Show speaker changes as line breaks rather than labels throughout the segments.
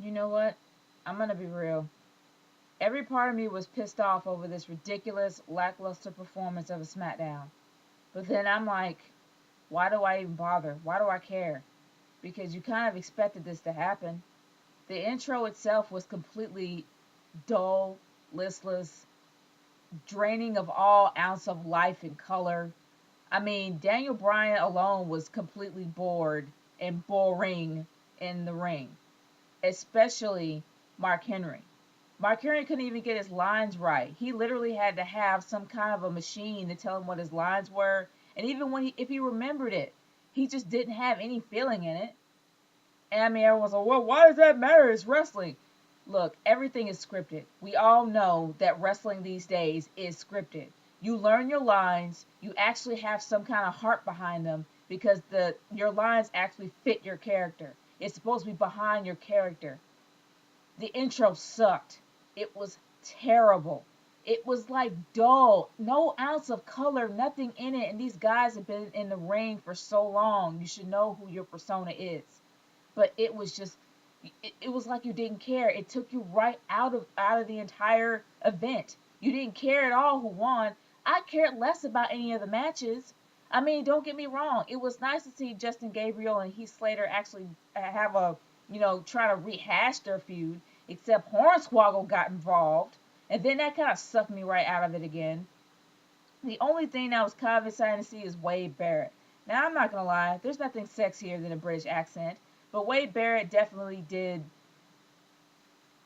You know what? I'm gonna be real. Every part of me was pissed off over this ridiculous, lackluster performance of a Smackdown. But then I'm like, why do I even bother? Why do I care? Because you kind of expected this to happen. The intro itself was completely dull, listless, draining of all ounce of life and color. I mean, Daniel Bryan alone was completely bored and boring in the ring, especially Mark Henry. Mark Henry couldn't even get his lines right. He literally had to have some kind of a machine to tell him what his lines were, and even if he remembered it, he just didn't have any feeling in it. And I mean, everyone's like, well, why does that matter? It's wrestling. Look, everything is scripted. We all know that wrestling these days is scripted. You learn your lines, you actually have some kind of heart behind them because your lines actually fit your character. It's supposed to be behind your character. The intro sucked. It was terrible. It was like dull, no ounce of color, nothing in it. And these guys have been in the ring for so long. You should know who your persona is. But it was just, it was like you didn't care. It took you right out of the entire event. You didn't care at all who won. I cared less about any of the matches. I mean, don't get me wrong. It was nice to see Justin Gabriel and Heath Slater actually have try to rehash their feud. Except Hornswoggle got involved, and then that kind of sucked me right out of it again. The only thing that was kind of exciting to see is Wade Barrett. Now, I'm not gonna lie, there's nothing sexier than a British accent, but Wade Barrett definitely did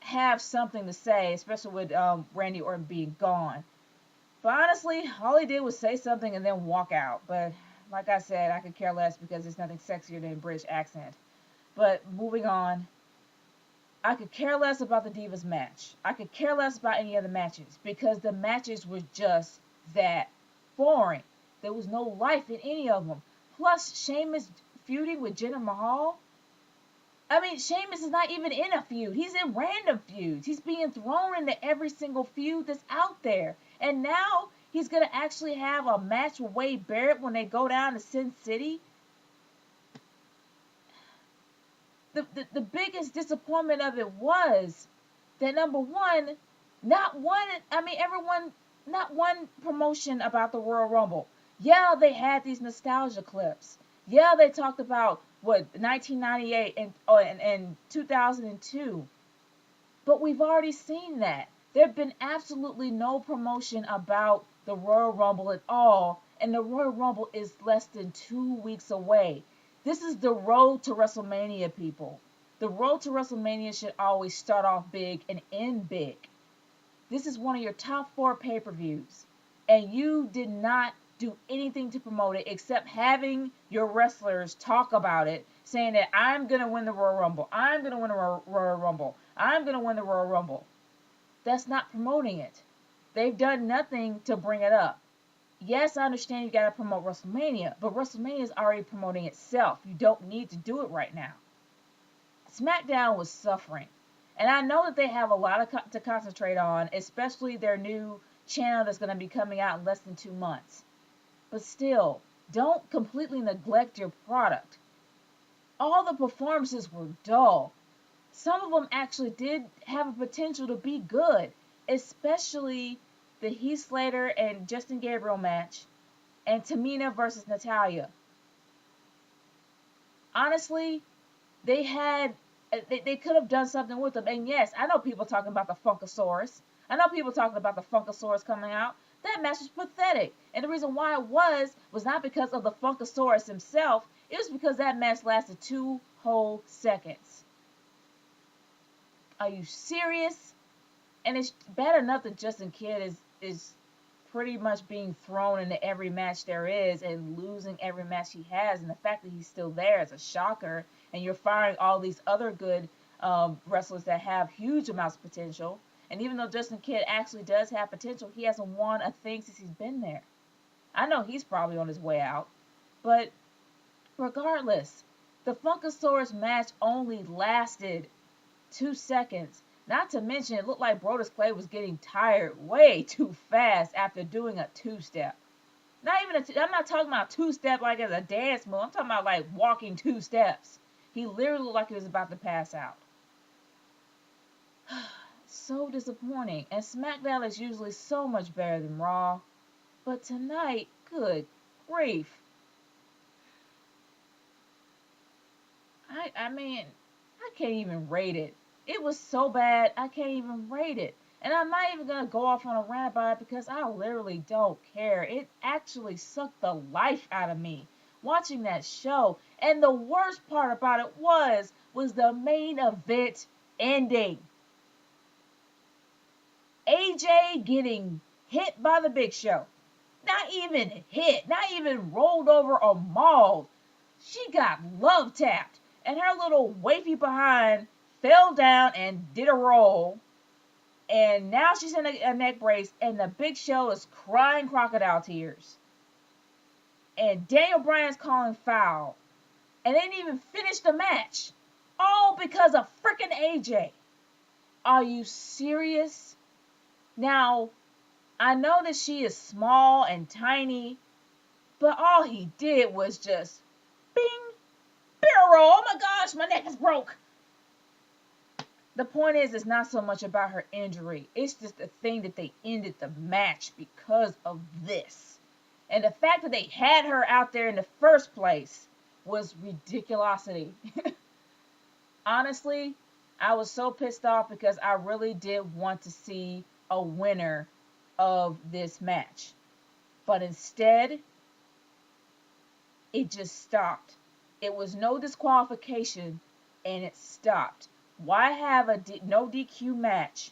have something to say, especially with Randy Orton being gone. But honestly, all he did was say something and then walk out. But like I said, I could care less because there's nothing sexier than a British accent. But moving on, I could care less about the Divas match. I could care less about any of the matches because the matches were just that boring. There was no life in any of them. Plus, Sheamus feuding with Jinder Mahal. I mean, Sheamus is not even in a feud. He's in random feuds. He's being thrown into every single feud that's out there. And now he's going to actually have a match with Wade Barrett when they go down to Sin City. The biggest disappointment of it was that number one, not one, I mean, everyone, not one promotion about the Royal Rumble. Yeah, they had these nostalgia clips. Yeah, they talked about what 1998 and 2002. But we've already seen that. There have been absolutely no promotion about the Royal Rumble at all, and the Royal Rumble is less than 2 weeks away. This is the road to WrestleMania, people. The road to WrestleMania should always start off big and end big. This is one of your top four pay per views, and you did not do anything to promote it except having your wrestlers talk about it, saying that I'm going to win the Royal Rumble. I'm going to win the Royal Rumble. I'm going to win the Royal Rumble. That's not promoting it. They've done nothing to bring it up. Yes, I understand you got to promote WrestleMania, but WrestleMania is already promoting itself. You don't need to do it right now. SmackDown was suffering. And I know that they have a lot to concentrate on, especially their new channel that's going to be coming out in less than 2 months. But still, don't completely neglect your product. All the performances were dull. Some of them actually did have a potential to be good, especially the Heath Slater and Justin Gabriel match and Tamina versus Natalia. Honestly, they had they could have done something with them. And yes, I know people talking about the Funkasaurus. I know people talking about the Funkasaurus coming out. That match was pathetic. And the reason why it was not because of the Funkasaurus himself. It was because that match lasted 2 whole seconds. Are you serious? And it's bad enough that Justin Kidd is pretty much being thrown into every match there is and losing every match he has. And the fact that he's still there is a shocker. And you're firing all these other good wrestlers that have huge amounts of potential. And even though Justin Kidd actually does have potential, he hasn't won a thing since he's been there. I know he's probably on his way out. But regardless, the Funkasaurus match only lasted 2 seconds. Not to mention, it looked like Brodus Clay was getting tired way too fast after doing a two-step. I'm not talking about two-step like as a dance move. I'm talking about like walking 2 steps. He literally looked like he was about to pass out. So disappointing. And SmackDown is usually so much better than Raw. But tonight, good grief. I mean, I can't even rate it. It was so bad, I can't even rate it. And I'm not even gonna go off on a rant about it because I literally don't care. It actually sucked the life out of me watching that show. And the worst part about it was the main event ending. AJ getting hit by the Big Show. Not even hit, not even rolled over or mauled. She got love tapped, and her little wafy behind fell down and did a roll. And now she's in a neck brace, and the Big Show is crying crocodile tears. And Daniel Bryan's calling foul. And they didn't even finish the match. All because of freaking AJ. Are you serious? Now, I know that she is small and tiny, but all he did was just bing, barrel. Oh my gosh, my neck is broke. The point is, it's not so much about her injury. It's just the thing that they ended the match because of this. And the fact that they had her out there in the first place was ridiculosity. Honestly, I was so pissed off because I really did want to see a winner of this match. But instead, it just stopped. It was no disqualification and it stopped. Why have a no DQ match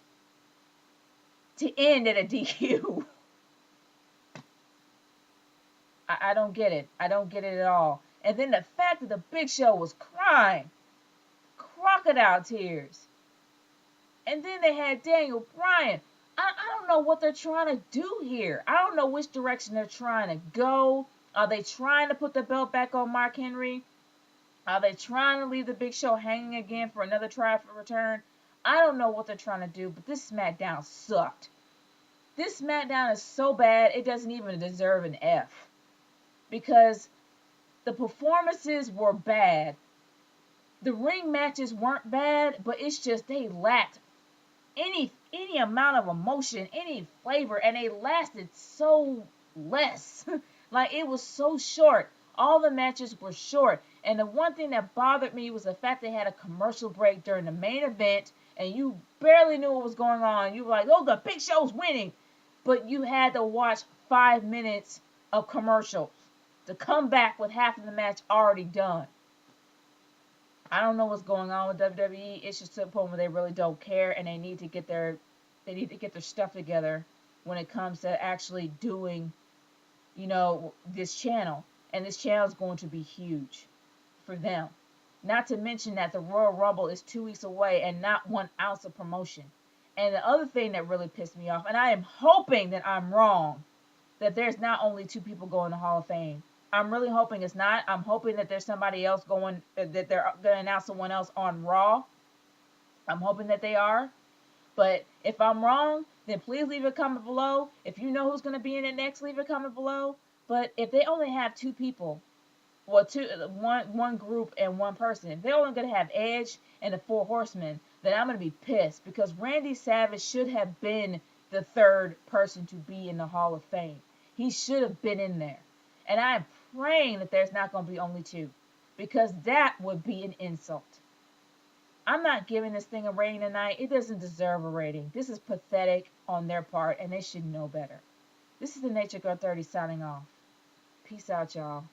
to end at a DQ? I don't get it. I don't get it at all. And then the fact that the Big Show was crying, crocodile tears. And then they had Daniel Bryan. I don't know what they're trying to do here. I don't know which direction they're trying to go. Are they trying to put the belt back on Mark Henry? Are they trying to leave the Big Show hanging again for another triumphant return? I don't know what they're trying to do, but this SmackDown sucked. This SmackDown is so bad, it doesn't even deserve an F. Because the performances were bad. The ring matches weren't bad, but it's just they lacked any amount of emotion, any flavor, and they lasted so less. Like, it was so short. All the matches were short. And the one thing that bothered me was the fact they had a commercial break during the main event, and you barely knew what was going on. You were like, oh, the Big Show's winning. But you had to watch 5 minutes of commercials to come back with half of the match already done. I don't know what's going on with WWE. It's just to the point where they really don't care, and they need to get their stuff together when it comes to actually doing, this channel. And this channel is going to be huge for them. Not to mention that the Royal Rumble is 2 weeks away and not 1 ounce of promotion. And the other thing that really pissed me off, and I am hoping that I'm wrong, that there's not only 2 people going to Hall of Fame. I'm really hoping it's not. I'm hoping that there's somebody else going, that they're going to announce someone else on Raw. I'm hoping that they are. But if I'm wrong, then please leave a comment below. If you know who's going to be in it next, leave a comment below. But if they only have 2 people, well, one group and 1 person, if they're only going to have Edge and the 4 Horsemen, then I'm going to be pissed because Randy Savage should have been the 3rd person to be in the Hall of Fame. He should have been in there. And I'm praying that there's not going to be only 2, because that would be an insult. I'm not giving this thing a rating tonight. It doesn't deserve a rating. This is pathetic on their part, and they should know better. This is the Nature Girl 30 signing off. Peace out, y'all.